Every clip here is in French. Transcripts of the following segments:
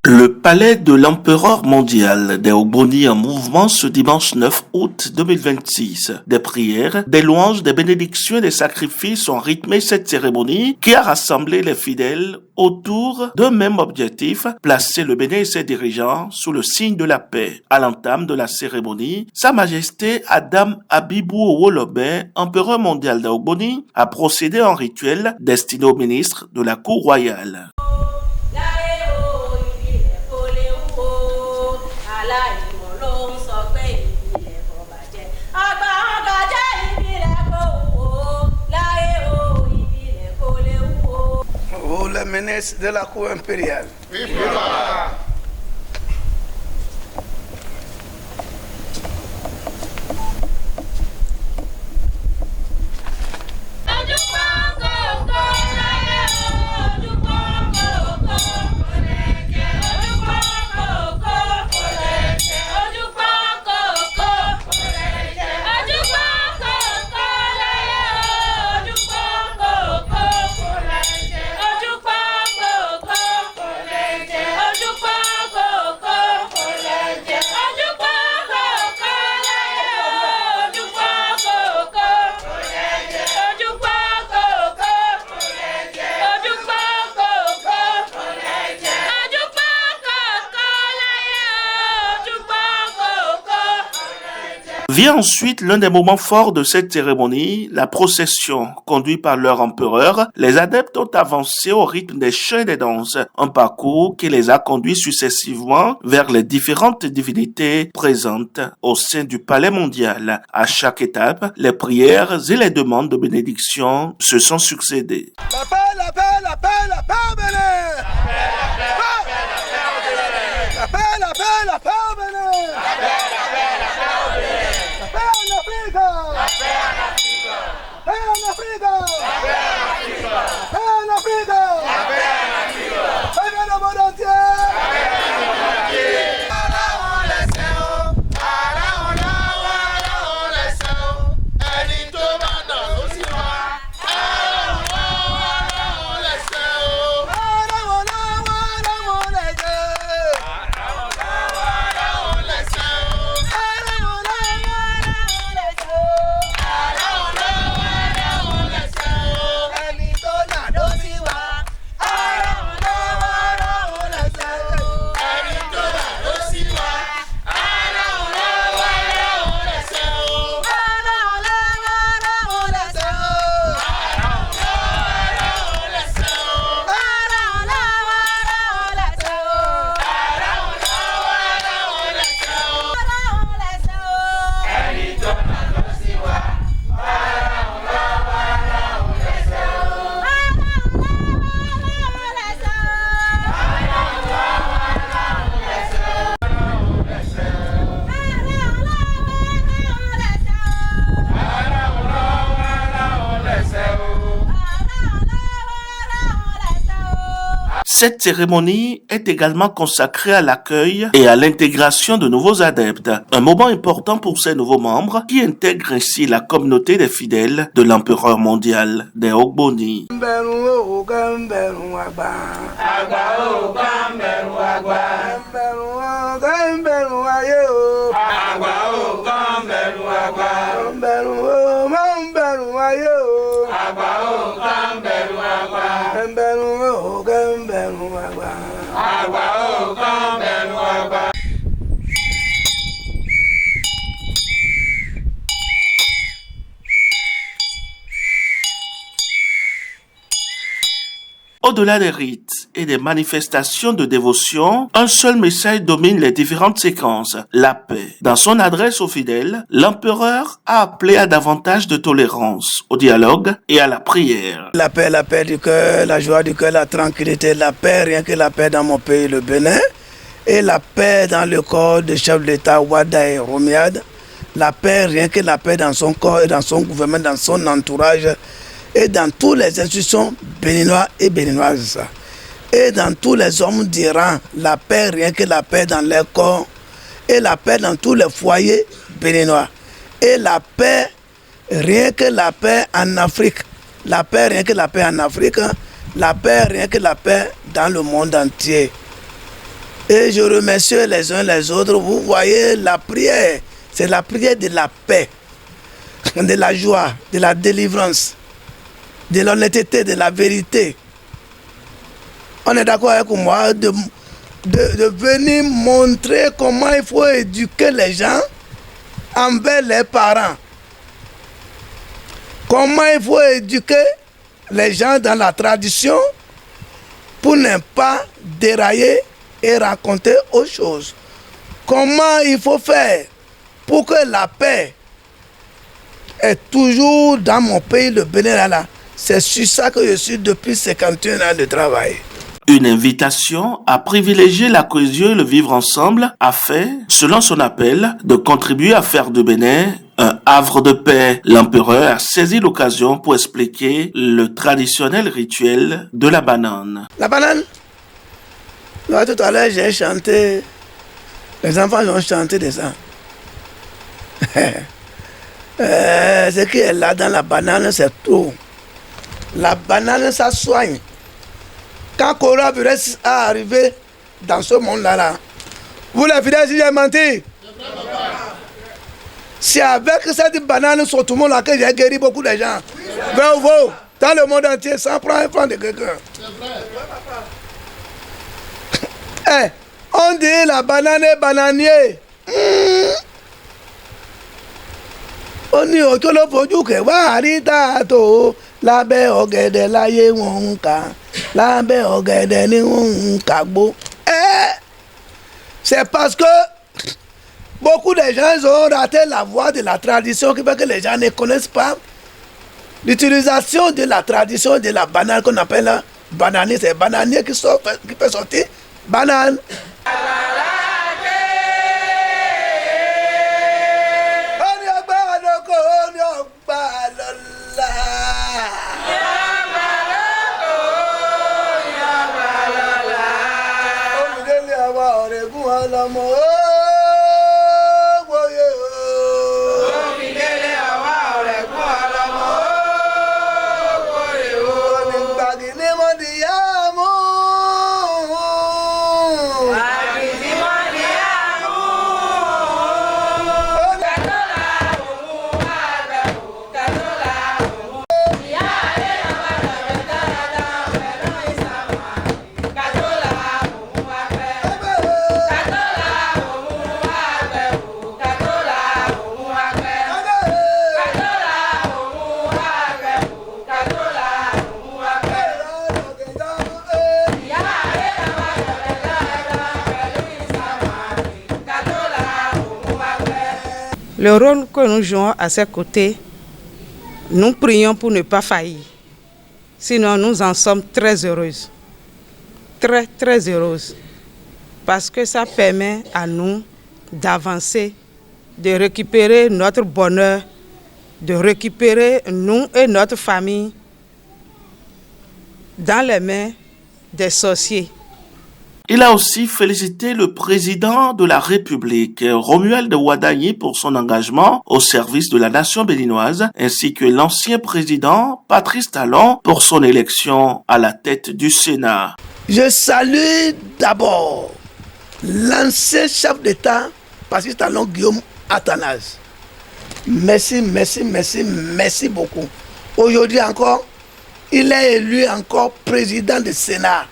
Le palais de l'empereur mondial des Ogboni en mouvement ce dimanche 9 août 2026. Des prières, des louanges, des bénédictions et des sacrifices ont rythmé cette cérémonie qui a rassemblé les fidèles autour d'un même objectif, placer le Bénin et ses dirigeants sous le signe de la paix. À l'entame de la cérémonie, Sa Majesté Adam Abibou Owolobe, empereur mondial des Ogboni, a procédé à un rituel destiné au ministre de la cour royale. Le ministre de la cour impériale. Vient ensuite l'un des moments forts de cette cérémonie, la procession. Conduite par leur empereur, les adeptes ont avancé au rythme des chants et des danses, un parcours qui les a conduits successivement vers les différentes divinités présentes au sein du palais mondial. À chaque étape, les prières et les demandes de bénédiction se sont succédées. La paix, la paix, la paix, la paix, Bénin. La paix, la paix, la paix, Bénin. Cette cérémonie est également consacrée à l'accueil et à l'intégration de nouveaux adeptes, un moment important pour ces nouveaux membres qui intègrent ainsi la communauté des fidèles de l'empereur mondial des Ogboni. Au-delà des rites et des manifestations de dévotion, un seul message domine les différentes séquences, la paix. Dans son adresse aux fidèles, l'empereur a appelé à davantage de tolérance, au dialogue et à la prière. La paix du cœur, la joie du cœur, la tranquillité, la paix, rien que la paix dans mon pays, le Bénin, et la paix dans le corps du chef de l'État, Wada et Romiad, la paix, rien que la paix dans son corps et dans son gouvernement, dans son entourage, et dans toutes les institutions béninoises et béninoises. Et dans tous les hommes d'Iran, la paix, rien que la paix dans leur corps, et la paix dans tous les foyers béninois. Et la paix, rien que la paix en Afrique. La paix, rien que la paix en Afrique. La paix, rien que la paix dans le monde entier. Et je remercie les uns les autres. Vous voyez, la prière, c'est la prière de la paix, de la joie, de la délivrance, de l'honnêteté, de la vérité. On est d'accord avec moi de venir montrer comment il faut éduquer les gens envers les parents. Comment il faut éduquer les gens dans la tradition pour ne pas dérailler et raconter autre chose. Comment il faut faire pour que la paix est toujours dans mon pays, le Bénin. Là. C'est sur ça que je suis depuis 51 ans de travail. Une invitation à privilégier la cohésion et le vivre ensemble a fait, selon son appel, de contribuer à faire de Bénin un havre de paix. L'empereur a saisi l'occasion pour expliquer le traditionnel rituel de la banane. La banane, là, tout à l'heure j'ai chanté, les enfants ont chanté de ça. Ce qui est là dans la banane, c'est tout. La banane, ça soigne. Quand coronavirus est arrivé dans ce monde-là, vous les fidèles, si j'ai menti, c'est avec cette banane sur tout le monde là que j'ai guéri beaucoup de gens. Vrai ou faux? Dans le monde entier, sans prendre un franc de quelqu'un. Hey, on dit la banane est bananier. On dit au tolo foju ke wa arita to lábẹ́ ọ̀gẹ̀dẹ̀ láyé wọn ń kà lábẹ́ ọ̀gẹ̀dẹ̀ ni wọ́n ń kàgbó. C'est parce que beaucoup de gens ont raté la voie de la tradition qui fait que les gens ne connaissent pas l'utilisation de la tradition de la banane qu'on appelle la bananier. C'est bananier qui peut sortir banane. Le rôle que nous jouons à ses côtés, nous prions pour ne pas faillir. Sinon, nous en sommes très heureuses. Très, très heureuses. Parce que ça permet à nous d'avancer, de récupérer notre bonheur, de récupérer nous et notre famille dans les mains des sorciers. Il a aussi félicité le président de la République, Romuald Wadagni, pour son engagement au service de la nation béninoise, ainsi que l'ancien président, Patrice Talon, pour son élection à la tête du Sénat. Je salue d'abord l'ancien chef d'État, Patrice Talon Guillaume Athanase. Merci, merci, merci, merci beaucoup. Aujourd'hui encore, il est élu encore président du Sénat.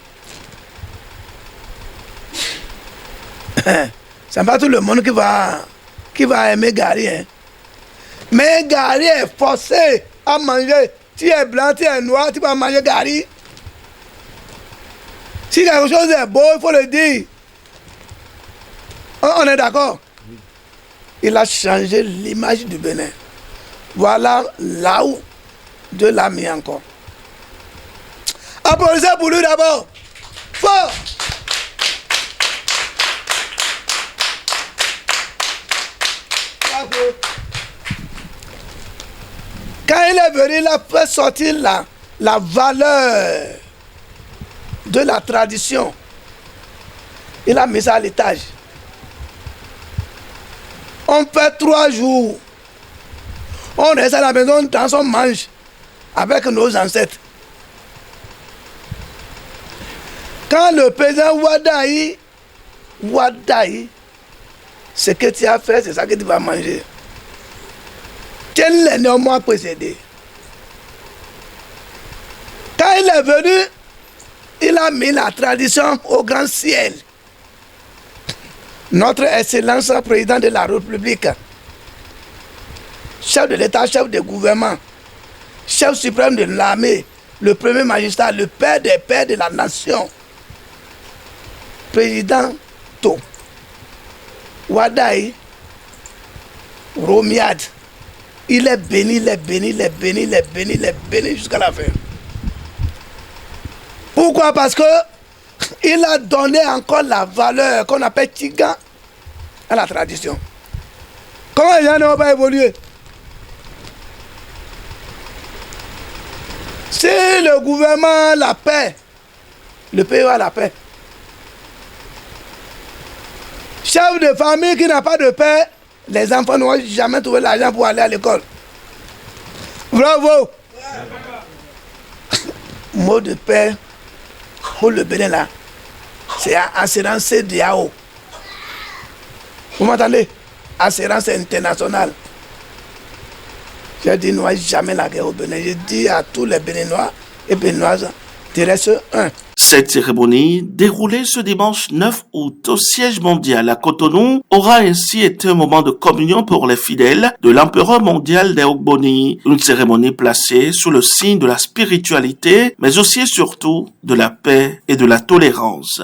C'est pas tout le monde qui va aimer Gary. Hein. Mais Gary est forcé à manger. Tu es blanc, tu es noir, tu vas manger Gary. Si quelque chose est beau, il faut le dire. On est d'accord? Il a changé l'image du Bénin. Voilà là où Dieu l'a mis encore. Applaudissez pour lui d'abord. Fort! Quand il est venu, il a fait sortir la valeur de la tradition. Il a mis ça à l'étage. On fait 3 jours. On reste à la maison dans son manche avec nos ancêtres. Quand le président Wadaï Wadaï, ce que tu as fait, c'est ça que tu vas manger. Quel est néanmoins précédé? Quand il est venu, il a mis la tradition au grand ciel. Notre Excellence président de la République, chef de l'État, chef de gouvernement, chef suprême de l'armée, le premier magistrat, le père des pères de la nation, président To, Wadaï, Romiad, il est béni, il est béni, il est béni, il est béni, il est béni jusqu'à la fin. Pourquoi? Parce que il a donné encore la valeur qu'on appelle Tigan à la tradition. Comment les gens n'ont pas évolué? Si le gouvernement a la paix, le pays a la paix. Chef de famille qui n'a pas de paix, les enfants n'ont jamais trouvé l'argent pour aller à l'école. Bravo! Mot de paix pour le Bénin là, c'est assurance CDAO. Vous m'entendez? Assurance internationale. J'ai dit, nous n'avons jamais la guerre au Bénin. J'ai dit à tous les Béninois et Béninoises, tu restes un. Cette cérémonie, déroulée ce dimanche 9 août au siège mondial à Cotonou, aura ainsi été un moment de communion pour les fidèles de l'empereur mondial des Ogboni. Une cérémonie placée sous le signe de la spiritualité, mais aussi et surtout de la paix et de la tolérance.